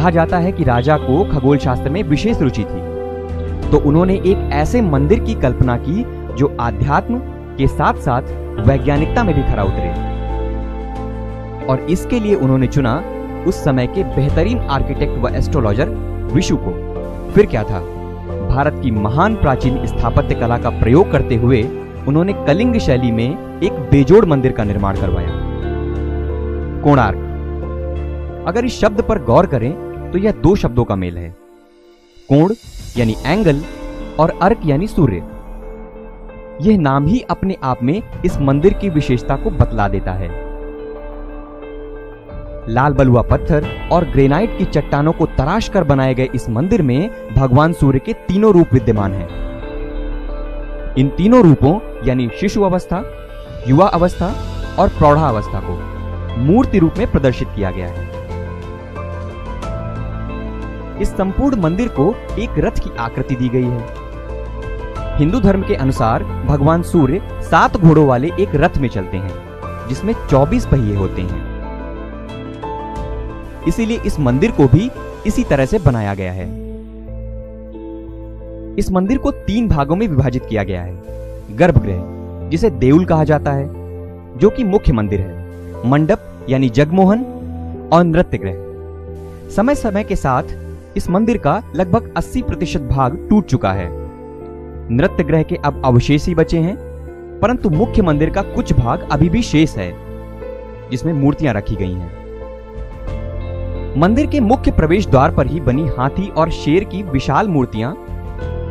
कहा जाता है कि राजा को खगोल शास्त्र में विशेष रुचि थी, तो उन्होंने एक ऐसे मंदिर की कल्पना की जो आध्यात्म के साथ साथ वैज्ञानिकता में भी खरा उतरे। और इसके लिए उन्होंने चुना उस समय के बेहतरीन आर्किटेक्ट व एस्ट्रोलॉजर विशु को। फिर क्या था, भारत की महान प्राचीन स्थापत्य कला का प्रयोग करते हुए उन्होंने कलिंग शैली में एक बेजोड़ मंदिर का निर्माण करवाया, कोणार्क। अगर इस शब्द पर गौर करें तो यह दो शब्दों का मेल है, कोण यानी एंगल और अर्क यानी सूर्य। यह नाम ही अपने आप में इस मंदिर की विशेषता को बतला देता है। लाल बलुआ पत्थर और ग्रेनाइट की चट्टानों को तराश कर बनाए गए इस मंदिर में भगवान सूर्य के तीनों रूप विद्यमान हैं। इन तीनों रूपों यानी शिशु अवस्था, युवा अवस्था और प्रौढ़ा अवस्था को मूर्ति रूप में प्रदर्शित किया गया है। इस संपूर्ण मंदिर को एक रथ की आकृति दी गई है। हिंदू धर्म के अनुसार भगवान सूर्य 7 घोड़ों वाले एक रथ में चलते हैं, जिसमें 24 पहिए होते हैं। इसीलिए इस मंदिर को भी इसी तरह से बनाया गया है। इस मंदिर को 3 भागों में विभाजित किया गया है। गर्भगृह, जिसे देउल कहा जाता है, जो कि मुख्य मंदिर है, मंडप यानी जगमोहन और नृत्य गृह। समय समय के साथ इस मंदिर का लगभग 80% भाग टूट चुका है। नृत्य गृह के अब अवशेष ही बचे हैं, परंतु मुख्य मंदिर का कुछ भाग अभी भी शेष है, जिसमें मूर्तियां रखी गई हैं। मंदिर के मुख्य प्रवेश द्वार पर ही बनी हाथी और शेर की विशाल मूर्तियां,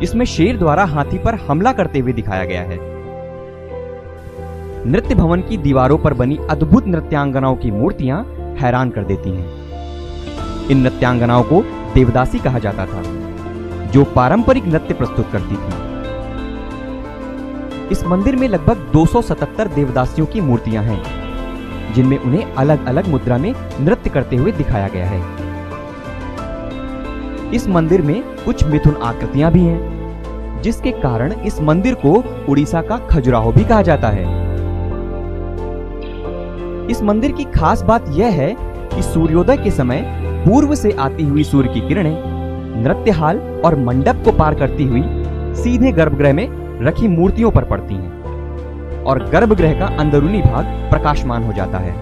जिसमें शेर द्वारा हाथी पर हमला करते हुए दिखाया गया है। नृत्य भवन की दीवारों पर बनी अद्भुत नृत्यांगनाओं की मूर्तियां हैरान कर देती हैं। इन नृत्यांगनाओं को देवदासी कहा जाता था, जो पारंपरिक नृत्य प्रस्तुत करती थी। इस मंदिर में लगभग 277 देवदासियों की मूर्तियां हैं, जिनमें उन्हें अलग अलग मुद्रा में नृत्य करते हुए दिखाया गया है। इस मंदिर में कुछ मिथुन आकृतियां भी हैं, जिसके कारण इस मंदिर को उड़ीसा का खजुराहो भी कहा जाता है। इस मंदिर की खास बात यह है कि सूर्योदय के समय पूर्व से आती हुई सूर्य की किरणें नृत्य हाल और मंडप को पार करती हुई सीधे गर्भगृह में रखी मूर्तियों पर पड़ती हैं, और गर्भगृह का अंदरूनी भाग प्रकाशमान हो जाता है।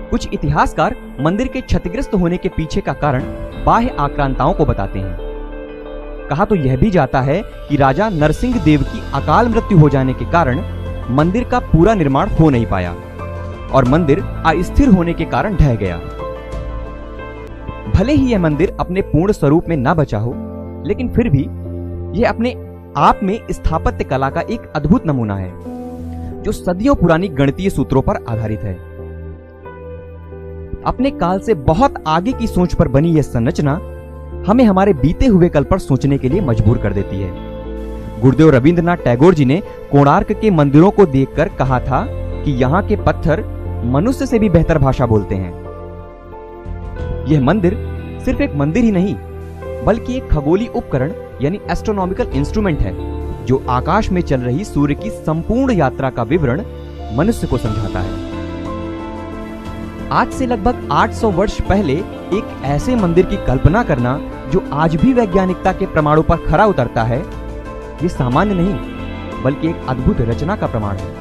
कुछ इतिहासकार मंदिर के क्षतिग्रस्त होने के पीछे का कारण बाह्य आक्रांताओं को बताते हैं। कहा तो यह भी जाता है कि राजा नरसिंह देव की अकाल मृत्यु हो जाने के कारण मंदिर का पूरा निर्माण हो नहीं पाया और मंदिर अस्थिर होने के कारण ढह गया। भले ही यह मंदिर अपने पूर्ण स्वरूप में न बचा हो, लेकिन फिर भी यह अपने आप में स्थापत्य कला का एक अद्भुत नमूना है, जो सदियों पुरानी गणितीय सूत्रों पर आधारित है। अपने काल से बहुत आगे की सोच पर बनी यह संरचना हमें हमारे बीते हुए कल पर सोचने के लिए मजबूर कर देती है। गुरुदेव रविंद्रनाथ टैगोर जी ने कोणार्क के मंदिरों को देखकर कहा था कि यहाँ के पत्थर मनुष्य से भी बेहतर भाषा बोलते हैं। यह मंदिर सिर्फ एक मंदिर ही नहीं, बल्कि एक खगोलीय उपकरण यानी एस्ट्रोनॉमिकल इंस्ट्रूमेंट है, जो आकाश में चल रही सूर्य की संपूर्ण यात्रा का विवरण मनुष्य को समझाता है। आज से लगभग 800 वर्ष पहले एक ऐसे मंदिर की कल्पना करना जो आज भी वैज्ञानिकता के प्रमाणों पर खरा उतरता है, ये सामान्य नहीं बल्कि एक अद्भुत रचना का प्रमाण है।